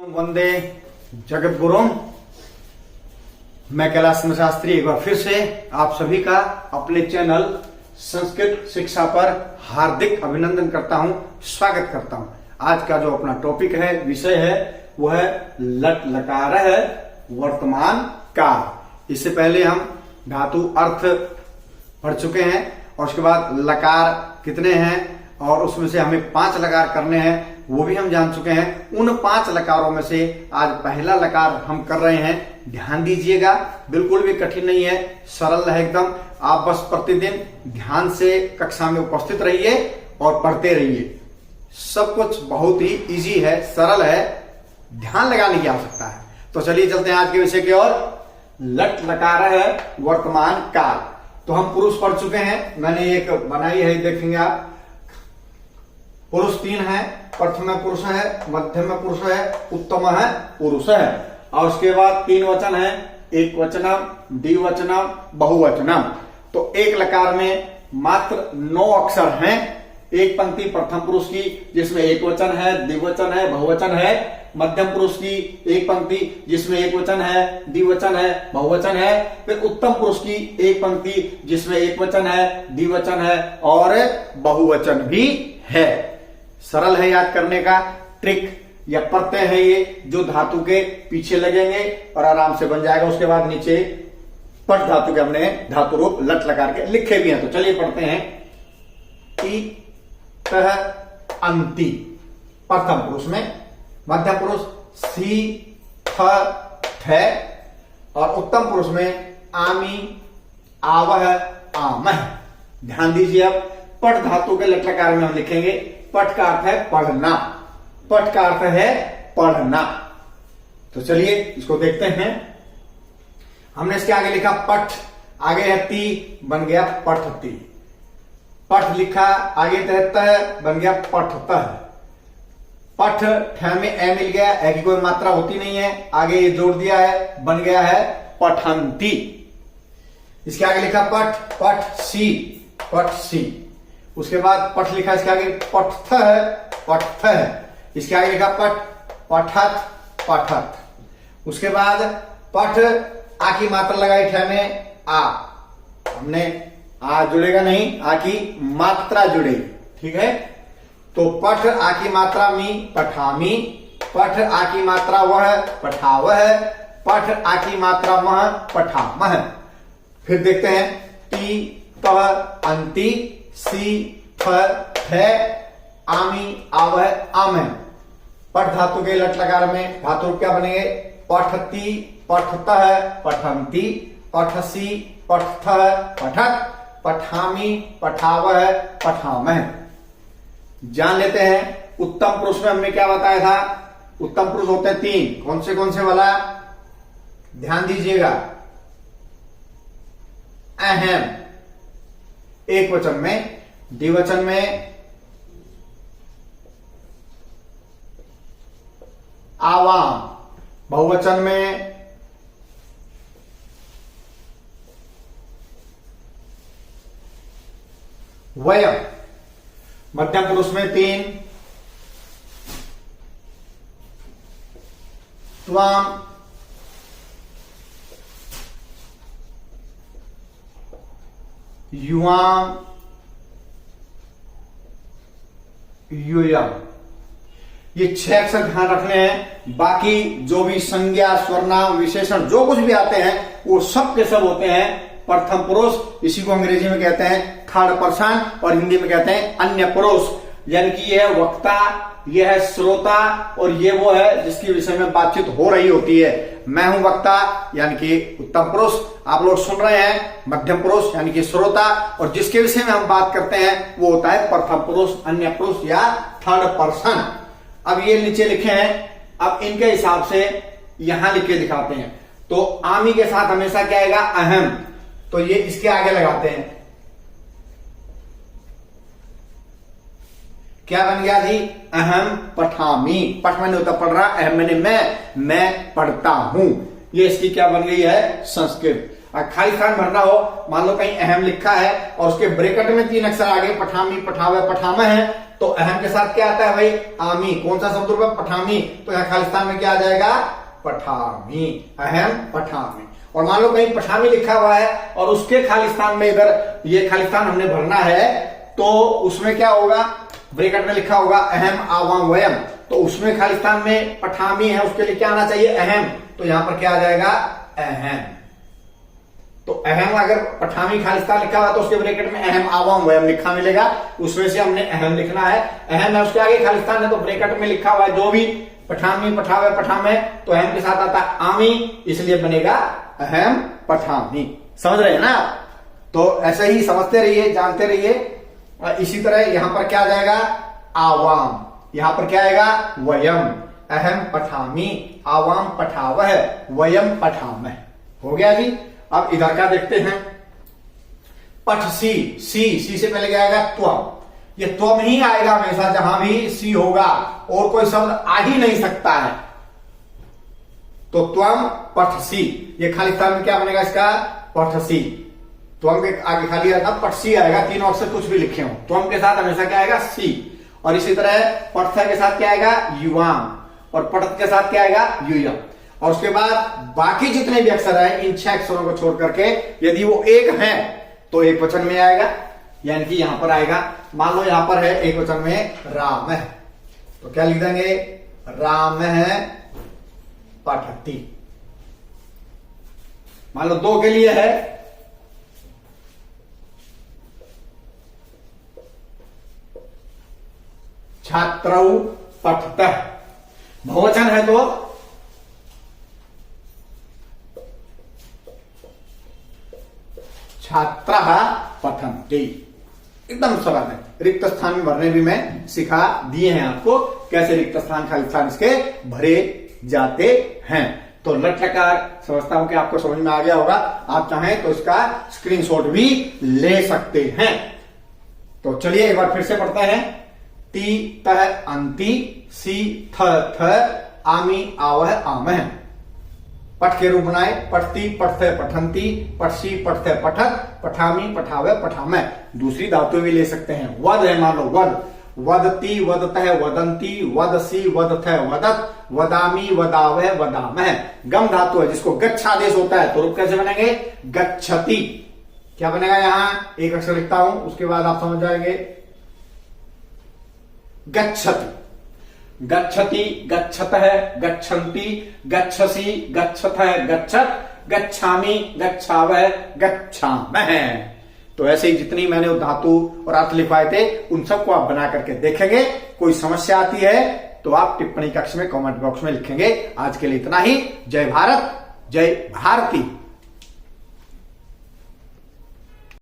वंदे जगत गुरुम। मैं कैलाश शास्त्री एक बार फिर से आप सभी का अपने चैनल संस्कृत शिक्षा पर हार्दिक अभिनंदन करता हूं, स्वागत करता हूं। आज का जो अपना टॉपिक है, विषय है, वो है लट लकार है वर्तमान काल। इससे पहले हम धातु अर्थ पढ़ चुके हैं और उसके बाद लकार कितने हैं और उसमें से हमें 5 लकार करने हैं वो भी हम जान चुके हैं। उन 5 लकारों में से आज पहला लकार हम कर रहे हैं। ध्यान दीजिएगा, बिल्कुल भी कठिन नहीं है, सरल है एकदम। आप बस प्रतिदिन ध्यान से कक्षा में उपस्थित रहिए और पढ़ते रहिए। सब कुछ बहुत ही इजी है, सरल है, ध्यान लगाने की आवश्यकता है। तो चलिए चलते हैं आज के विषय की ओर। लट लकार है वर्तमान काल। तो हम पुरुष पढ़ चुके हैं, मैंने एक बनाई है, देखेंगे आप। पुरुष 3 है, प्रथम पुरुष है, मध्यम पुरुष है, उत्तम है, पुरुष है। और उसके बाद 3 वचन है, एक वचनम, द्विवचनम, बहुवचनम। तो एक लकार में मात्र 9 अक्षर हैं। एक पंक्ति प्रथम पुरुष की जिसमें एक वचन है, द्विवचन है, बहुवचन है। मध्यम पुरुष की एक पंक्ति जिसमें एक वचन है, द्विवचन है, बहुवचन है। फिर उत्तम पुरुष की एक पंक्ति जिसमें एक वचन है, द्विवचन है और बहुवचन भी है। सरल है याद करने का, ट्रिक या प्रत्यय है ये, जो धातु के पीछे लगेंगे और आराम से बन जाएगा। उसके बाद नीचे पट धातु के हमने धातु रूप लट लकार के लिखे भी हैं। तो चलिए पढ़ते हैं। इ तह अंति प्रथम पुरुष में, मध्यम पुरुष सी थ थ और उत्तम पुरुष में आमी आवह आमह। ध्यान दीजिए, अब पट धातु के लट लकार में हम लिखेंगे। पट का अर्थ है पढ़ना, पट का अर्थ है पढ़ना। तो चलिए इसको देखते हैं। हमने इसके आगे लिखा पठ, आगे है ती, बन गया पठती। पठ लिखा, आगे तह, बन गया पठतः। पठ ठ में ए मिल गया, ए की कोई मात्रा होती नहीं है, आगे ये जोड़ दिया है, बन गया है पठंती। इसके आगे लिखा पठ, पठ सी, पठ सी। उसके बाद पठ लिखा, इसके आगे पठथ है, पठथ है। इसके आगे लिखा पठ, पठत, पठत। उसके बाद पठ आ की मात्रा लगाई ठ में आ, हमने आ जुड़ेगा नहीं, आ की मात्रा जुड़ेगी, ठीक है। तो पठ आ की मात्रा मी, पठामी। पठ आ की मात्रा वह, पठावह। पठ आ की मात्रा मह, पठामह। फिर देखते हैं ती तह अंति, सी थ थ आमी आवह आमह। पठ धातु के लट लकार में धातु क्या बनेंगे? पठती, पठतः, पठंती, पठसी, पठथः, पठत, पठामी, पठावह, पठामह। जान लेते हैं। उत्तम पुरुष में हमने क्या बताया था? उत्तम पुरुष होते हैं 3। कौन से वाला? ध्यान दीजिएगा। अहम एक वचन में, द्विवचन में आवाम, बहुवचन में वयम, मध्यम पुरुष में 3 त्वाम, युवाम, यूयम। ये 6 अक्षर ध्यान रखने हैं। बाकी जो भी संज्ञा, स्वर्नाम, विशेषण जो कुछ भी आते हैं वो सब के सब होते हैं प्रथम पुरुष। इसी को अंग्रेजी में कहते हैं थर्ड पर्सन और हिंदी में कहते हैं अन्य पुरुष। यानी कि यह है वक्ता, यह है श्रोता और ये वो है जिसके विषय में बातचीत हो रही होती है। मैं हूं वक्ता यानी कि उत्तम पुरुष, आप लोग सुन रहे हैं मध्यम पुरुष यानी कि श्रोता, और जिसके विषय में हम बात करते हैं वो होता है प्रथम पुरुष, अन्य पुरुष या थर्ड पर्सन। अब ये नीचे लिखे हैं, अब इनके हिसाब से यहां लिख के दिखाते हैं। तो आमी के साथ हमेशा क्या आएगा? अहम। तो ये इसके आगे लगाते हैं, क्या बन गया जी? अहम पठामी। पठ मैंने होता पढ़ रहा, अहम मैंने मैं पढ़ता हूं। ये इसकी क्या बन गई है? संस्कृत। खालिस्तान भरना हो, मान लो कहीं अहम लिखा है और उसके ब्रैकेट में 3 अक्षर आगे पठामी, पठावे, पठामे है, तो अहम के साथ क्या आता है भाई? आमी। कौन सा शब्द रूप है? पठामी। तो यहाँ खालिस्तान में क्या आ जाएगा? पठामी। अहम पठामी। और मान लो कहीं पठामी लिखा हुआ है और उसके खालिस्तान में इधर ये खालिस्तान हमने भरना है, तो उसमें क्या होगा? ब्रैकेट में लिखा होगा अहम आवाम वयम, तो उसमें खालिस्तान में पठामी है, उसके लिए क्या आना चाहिए? अहम। तो यहां पर क्या आ जाएगा? अहम। तो अहम अगर पठामी खालिस्तान लिखा हुआ तो उसके ब्रैकेट में अहम आवाम वयम लिखा मिलेगा, उसमें से हमने अहम लिखना है। अहम है, उसके आगे खालिस्तान है, तो ब्रैकेट में लिखा हुआ है जो भी पठामी, पठावे, पठामे, तो अहम के साथ आता है आमी, इसलिए बनेगा अहम पठामी। समझ रहे हैं ना? तो ऐसे ही समझते रहिए, जानते रहिए। इसी तरह यहां पर क्या आ जाएगा? आवाम। यहां पर क्या आएगा? वयम। अहम पठामी, आवाम पठावह, वयम पठामह। हो गया जी। अब इधर का देखते हैं। पठसी, सी से पहले क्या आएगा? त्वम। ये त्वम ही आएगा हमेशा जहां भी सी होगा, और कोई शब्द आ ही नहीं सकता है। तो त्वम पठसी, ये खालिस्तान में क्या बनेगा इसका? पठसी। त्वम के आगे खाली रहता पठसी आएगा, 3 अक्षर कुछ भी लिखे हो। त्वम के साथ हमेशा क्या आएगा? सी। और इसी तरह पठथ के साथ क्या आएगा? युवाम। और पठत के साथ क्या आएगा? यूयम। और उसके बाद बाकी जितने भी अक्षर हैं, इन 6 अक्षरों को छोड़ करके यदि वो एक है तो एक वचन में आएगा, यानी कि यहां पर आएगा। मान लो यहां पर है एक वचन में राम है, तो क्या लिख देंगे? राम है पठती। मान लो 2 के लिए है, छात्रौ पठतः। बहुवचन है तो छात्रः पठन्ति। एकदम सरल है। रिक्त स्थान में भरने भी मैं सिखा दिए हैं आपको, कैसे रिक्त स्थान, खालिस्तान इसके भरे जाते हैं। तो लट लकार समझता हूं कि आपको समझ में आ गया होगा। आप चाहें तो इसका स्क्रीनशॉट भी ले सकते हैं। तो चलिए एक बार फिर से पढ़ते हैं। ती तह अंति, सी थ थ, आमी आवह आमह। पठ के रूप बनाए। पठती, पठते, पठंती, पठसी, पठते, पठत, पठामी, पठावे, पठामह। दूसरी धातु भी ले सकते हैं। वद है, मान लो वद, वदती, वदतः, वदंती, वदसी, वदथः, वदत, वदामी, वदावह, वदामह। गम धातु है जिसको गच्छ आदेश होता है, तो रूप कैसे बनेंगे? गच्छति। क्या बनेगा? यहां एक अक्षर लिखता हूं, उसके बाद आप समझ जाएंगे। गच्छति, गच्छति, गच्छतः, गच्छन्ति, गच्छसि, गच्छतः, गच्छत, गच्छामि, गच्छावह, गच्छामः। तो ऐसे ही जितनी मैंने धातु और अर्थ लिखवाए थे उन सबको आप बना करके देखेंगे। कोई समस्या आती है तो आप टिप्पणी कक्ष में, कमेंट बॉक्स में लिखेंगे। आज के लिए इतना ही। जय भारत, जय भारती।